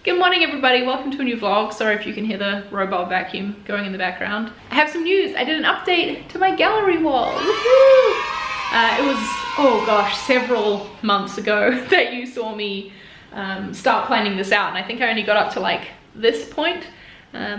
Good morning everybody, welcome to a new vlog. Sorry if you can hear the robot vacuum going in the background. I have some news. I did an update to my gallery wall. It was, oh gosh, several months ago that you saw me start planning this out, and I think I only got up to like this point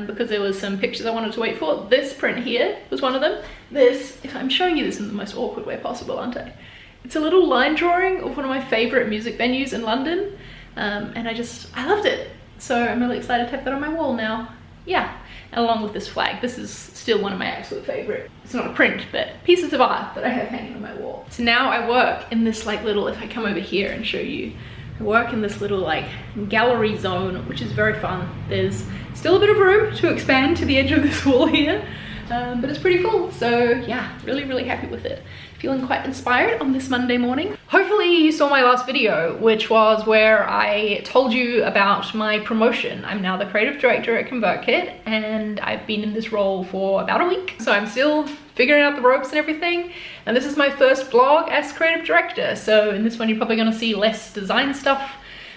because there was some pictures I wanted to wait for. This print here was one of them. This, if I'm showing you this in the most awkward way possible, aren't I? It's a little line drawing of one of my favorite music venues in London. And I loved it. So I'm really excited to have that on my wall now. Yeah, and along with this flag. This is still one of my absolute favorite. It's not a print, but pieces of art that I have hanging on my wall. So now I work in this like little, if I come over here and show you, I work in this little like gallery zone, which is very fun. There's still a bit of room to expand to the edge of this wall here, but it's pretty full. So yeah, really happy with it. Feeling quite inspired on this Monday morning. Hopefully you saw my last video, which was where I told you about my promotion. I'm now the creative director at ConvertKit, and I've been in this role for about a week. So I'm still figuring out the ropes and everything. And this is my first vlog as creative director. So in this one, you're probably gonna see less design stuff,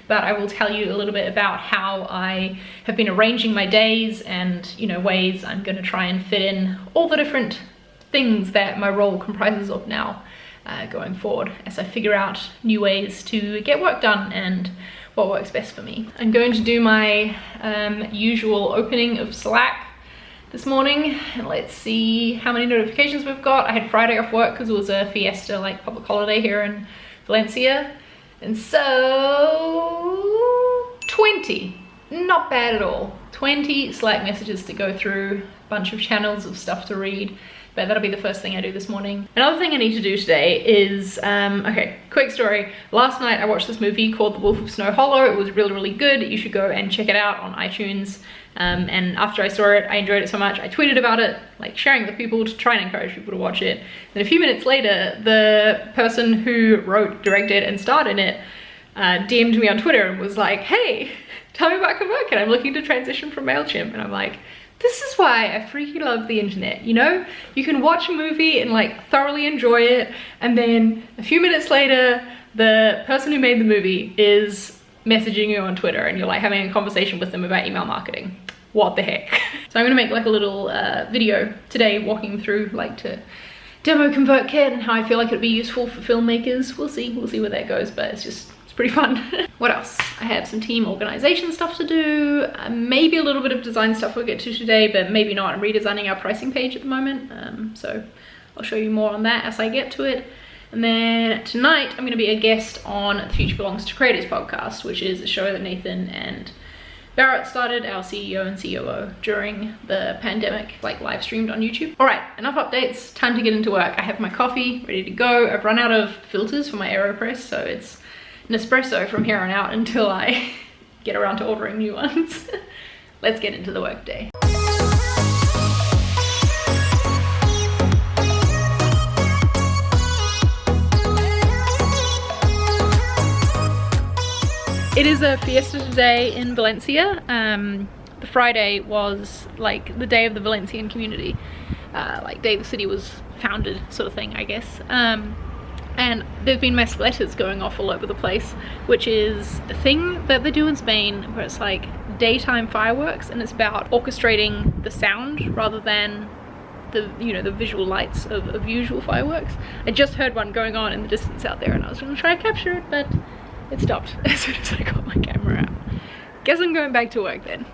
but I will tell you a little bit about how I have been arranging my days and, you know, ways I'm gonna try and fit in all the different things that my role comprises of now going forward as I figure out new ways to get work done and what works best for me. I'm going to do my usual opening of Slack this morning, and let's see how many notifications we've got. I had Friday off work because it was a fiesta, like public holiday here in Valencia, and so 20, not bad at all. 20 Slack messages to go through, a bunch of channels of stuff to read. But that'll be the first thing I do this morning. Another thing I need to do today is, okay, quick story. Last night I watched this movie called The Wolf of Snow Hollow. It was really good. You should go and check it out on iTunes. And after I saw it, I enjoyed it so much, I tweeted about it, like sharing it with people to try and encourage people to watch it. Then a few minutes later, the person who wrote, directed, and starred in it DM'd me on Twitter and was like, hey, tell me about ConvertKit. I'm looking to transition from MailChimp. And I'm like, this is why I freaking love the internet, you know? You can watch a movie and like thoroughly enjoy it, and then a few minutes later, the person who made the movie is messaging you on Twitter and you're like having a conversation with them about email marketing. What the heck? So I'm gonna make like a little video today walking through like to demo ConvertKit and how I feel like it'd be useful for filmmakers. We'll see where that goes, but it's pretty fun. What else? I have some team organization stuff to do, maybe a little bit of design stuff we'll get to today, but maybe not. I'm redesigning our pricing page at the moment, so I'll show you more on that as I get to it. And then tonight I'm going to be a guest on The Future Belongs to Creators podcast, which is a show that Nathan and Barrett started, our CEO and COO, during the pandemic, like live streamed on YouTube. All right, enough updates, time to get into work. I have my coffee ready to go. I've run out of filters for my AeroPress, so it's an espresso from here on out until I get around to ordering new ones. Let's get into the workday. It is a fiesta today in Valencia. The Friday was like the day of the Valencian community, like day the city was founded sort of thing, I guess. And there's been mass letters going off all over the place, which is a thing that they do in Spain where it's like daytime fireworks, and it's about orchestrating the sound rather than the, you know, the visual lights of usual fireworks. I just heard one going on in the distance out there and I was gonna try to capture it, but it stopped as soon as I got my camera out. Guess I'm going back to work then.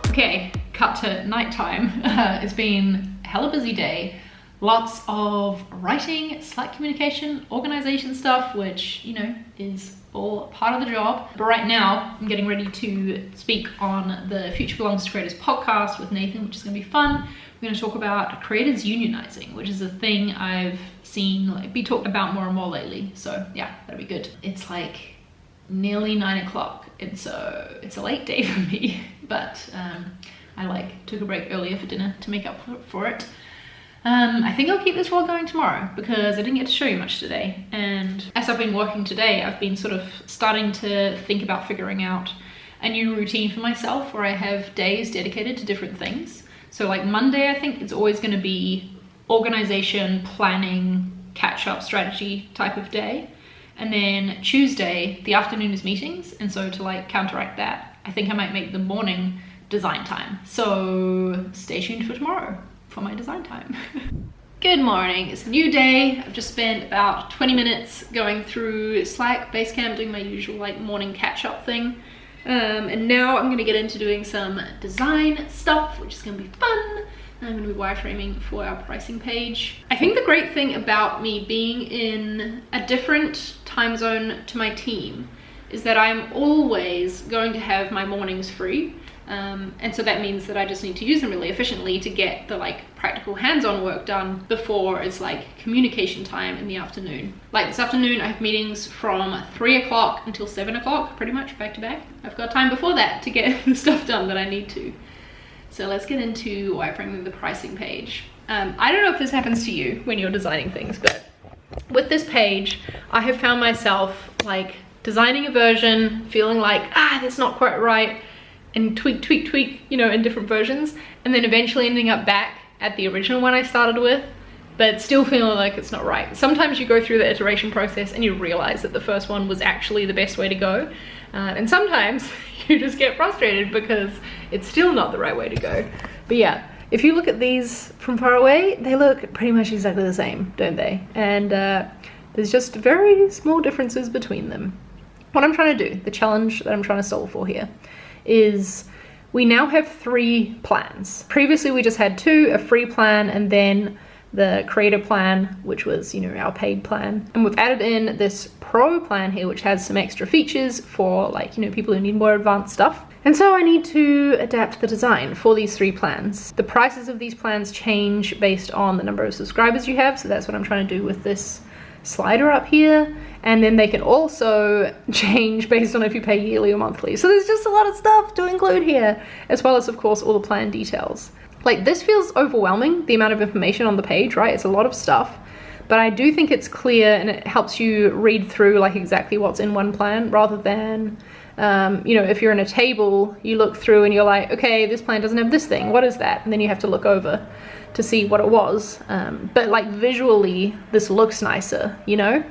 Okay. Cut to nighttime. It's been a hella busy day. Lots of writing, Slack communication, organization stuff, which, you know, is all part of the job. But right now, I'm getting ready to speak on the Future Belongs to Creators podcast with Nathan, which is gonna be fun. We're gonna talk about creators unionizing, which is a thing I've seen like be talked about more and more lately. So yeah, that'll be good. It's like nearly 9 o'clock, and so it's a late day for me, but I like took a break earlier for dinner to make up for it. I think I'll keep this vlog going tomorrow because I didn't get to show you much today. And as I've been working today, I've been sort of starting to think about figuring out a new routine for myself where I have days dedicated to different things. So like Monday, I think it's always going to be organization, planning, catch-up strategy type of day. And then Tuesday, the afternoon is meetings. And so to like counteract that, I think I might make the morning design time. So stay tuned for tomorrow for my design time. Good morning, it's a new day. I've just spent about 20 minutes going through Slack, Basecamp, doing my usual like morning catch-up thing. And now I'm gonna get into doing some design stuff, which is gonna be fun. I'm gonna be wireframing for our pricing page. I think the great thing about me being in a different time zone to my team is that I'm always going to have my mornings free. And so that means that I just need to use them really efficiently to get the like practical hands-on work done before it's like communication time in the afternoon. Like this afternoon I have meetings from 3 o'clock until 7 o'clock, pretty much back to back. I've got time before that to get the stuff done that I need to. So let's get into wireframing the pricing page. I don't know if this happens to you when you're designing things, but with this page, I have found myself like designing a version, feeling like, that's not quite right, and tweak, you know, in different versions, and then eventually ending up back at the original one I started with, but still feeling like it's not right. Sometimes you go through the iteration process and you realize that the first one was actually the best way to go. And sometimes you just get frustrated because it's still not the right way to go. But yeah, if you look at these from far away, they look pretty much exactly the same, don't they? And there's just very small differences between them. What I'm trying to do, the challenge that I'm trying to solve for here, is we now have 3 plans. Previously we just had 2, a free plan and then the creator plan, which was, you know, our paid plan. And we've added in this pro plan here, which has some extra features for like, you know, people who need more advanced stuff. And so I need to adapt the design for these 3 plans. The prices of these plans change based on the number of subscribers you have. So that's what I'm trying to do with this slider up here. And then they can also change based on if you pay yearly or monthly. So there's just a lot of stuff to include here, as well as of course all the plan details. Like this feels overwhelming, the amount of information on the page, right? It's a lot of stuff, but I do think it's clear and it helps you read through like exactly what's in one plan rather than, you know, if you're in a table, you look through and you're like, okay, this plan doesn't have this thing, what is that? And then you have to look over to see what it was. But like visually, this looks nicer, you know?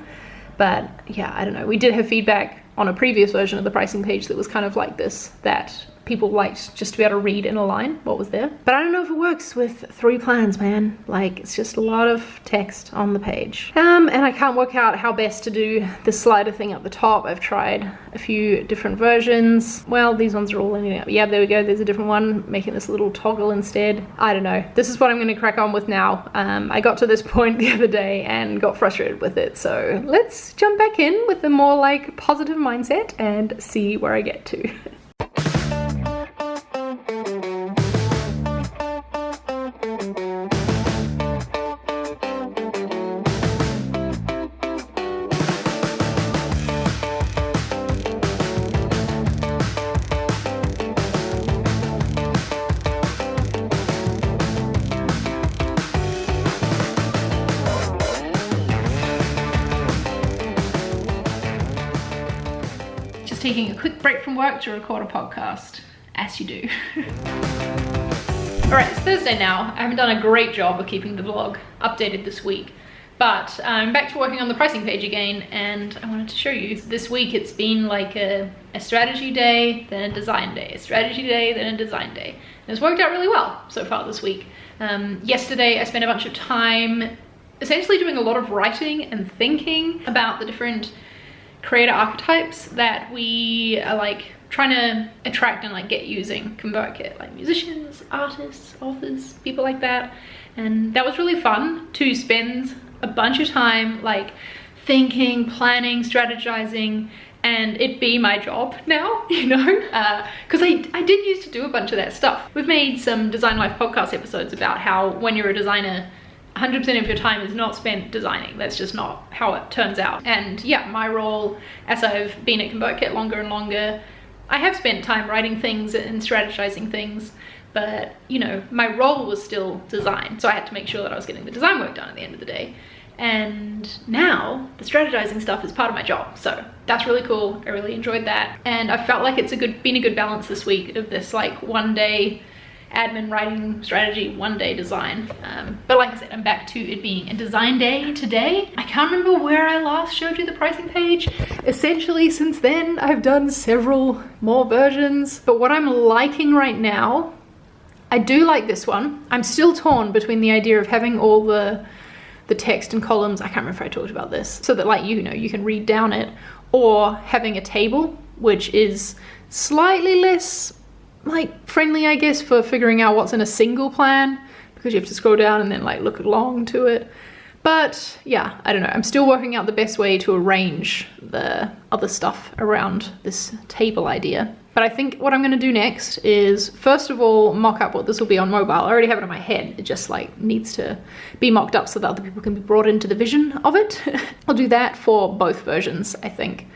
But yeah, I don't know. We did have feedback on a previous version of the pricing page that was kind of like this, that people liked just to be able to read in a line what was there. But I don't know if it works with 3 plans, man. Like it's just a lot of text on the page. And I can't work out how best to do the slider thing up the top. I've tried a few different versions. Well, these ones are all ending up. Yeah, there we go. There's a different one, making this little toggle instead. I don't know. This is what I'm gonna crack on with now. I got to this point the other day and got frustrated with it. So let's jump back in with a more like positive mindset and see where I get to. Taking a quick break from work to record a podcast, as you do. Alright, it's Thursday now. I haven't done a great job of keeping the vlog updated this week, but I'm back to working on the pricing page again, and I wanted to show you. This week it's been like a strategy day, then a design day, a strategy day, then a design day. And it's worked out really well so far this week. Yesterday I spent a bunch of time essentially doing a lot of writing and thinking about the different creator archetypes that we are like trying to attract and like get using ConvertKit, like musicians, artists, authors, people like that. And that was really fun to spend a bunch of time like thinking, planning, strategizing, and it be my job now, you know, because I did used to do a bunch of that stuff. We've made some Design Life podcast episodes about how when you're a designer, 100% of your time is not spent designing. That's just not how it turns out. And yeah, my role as I've been at ConvertKit longer and longer, I have spent time writing things and strategizing things, but you know, my role was still design. So I had to make sure that I was getting the design work done at the end of the day. And now the strategizing stuff is part of my job. So that's really cool. I really enjoyed that. And I felt like it's been a good balance this week of this like one day admin writing strategy one day design. But like I said, I'm back to it being a design day today. I can't remember where I last showed you the pricing page. Essentially since then I've done several more versions, but what I'm liking right now, I do like this one. I'm still torn between the idea of having all the text and columns, I can't remember if I talked about this, so that like, you know, you can read down it, or having a table, which is slightly less like friendly, I guess, for figuring out what's in a single plan, because you have to scroll down and then like look along to it. But yeah, I don't know, I'm still working out the best way to arrange the other stuff around this table idea. But I think what I'm going to do next is, first of all, mock up what this will be on mobile. I already have it in my head. It just like needs to be mocked up so that other people can be brought into the vision of it. I'll do that for both versions, I think,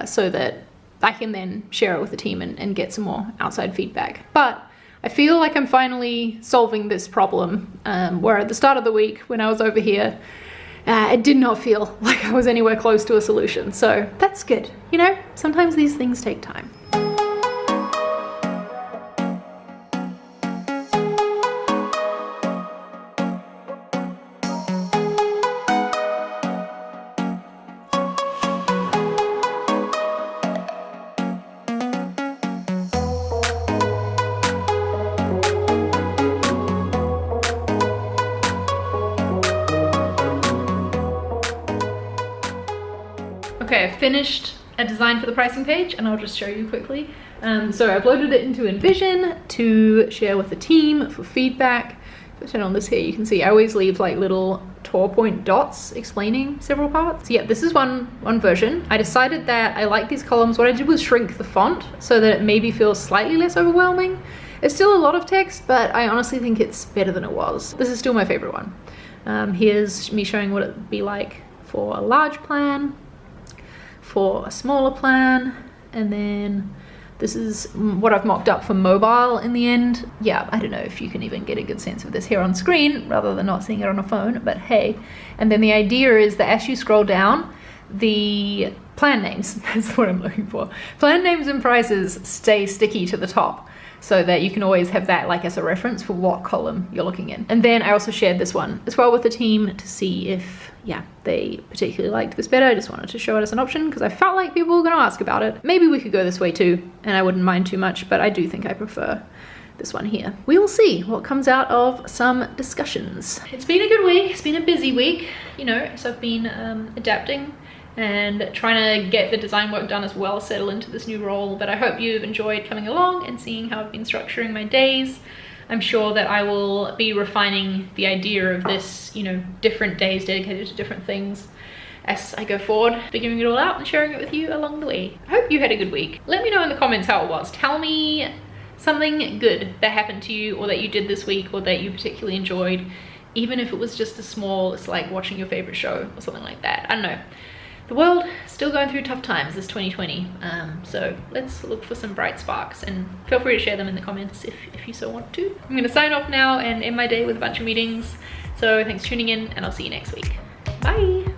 so that I can then share it with the team and get some more outside feedback. But I feel like I'm finally solving this problem, where at the start of the week when I was over here, it did not feel like I was anywhere close to a solution. So that's good. You know, sometimes these things take time. Okay, I've finished a design for the pricing page and I'll just show you quickly. So I uploaded it into InVision to share with the team for feedback. If I turn on this here, you can see I always leave like little tour point dots explaining several parts. So yeah, this is one version. I decided that I like these columns. What I did was shrink the font so that it maybe feels slightly less overwhelming. It's still a lot of text, but I honestly think it's better than it was. This is still my favorite one. Here's me showing what it'd be like for a large plan, for a smaller plan, and then this is what I've mocked up for mobile in the end. Yeah, I don't know if you can even get a good sense of this here on screen rather than not seeing it on a phone, but hey. And then the idea is that as you scroll down, the plan names, that's what I'm looking for, plan names and prices stay sticky to the top, so that you can always have that like as a reference for what column you're looking in. And then I also shared this one as well with the team to see if, yeah, they particularly liked this better. I just wanted to show it as an option because I felt like people were gonna ask about it. Maybe we could go this way too, and I wouldn't mind too much, but I do think I prefer this one here. We will see what comes out of some discussions. It's been a good week, it's been a busy week, you know, so I've been adapting and trying to get the design work done as well, settle into this new role. But I hope you've enjoyed coming along and seeing how I've been structuring my days. I'm sure that I will be refining the idea of this, you know, different days dedicated to different things as I go forward, figuring it all out and sharing it with you along the way. I hope you had a good week. Let me know in the comments how it was. Tell me something good that happened to you or that you did this week or that you particularly enjoyed, even if it was just a small, it's like watching your favorite show or something like that. I don't know. The world still going through tough times this 2020, so let's look for some bright sparks and feel free to share them in the comments if you so want to. I'm going to sign off now and end my day with a bunch of meetings, so thanks for tuning in and I'll see you next week. Bye!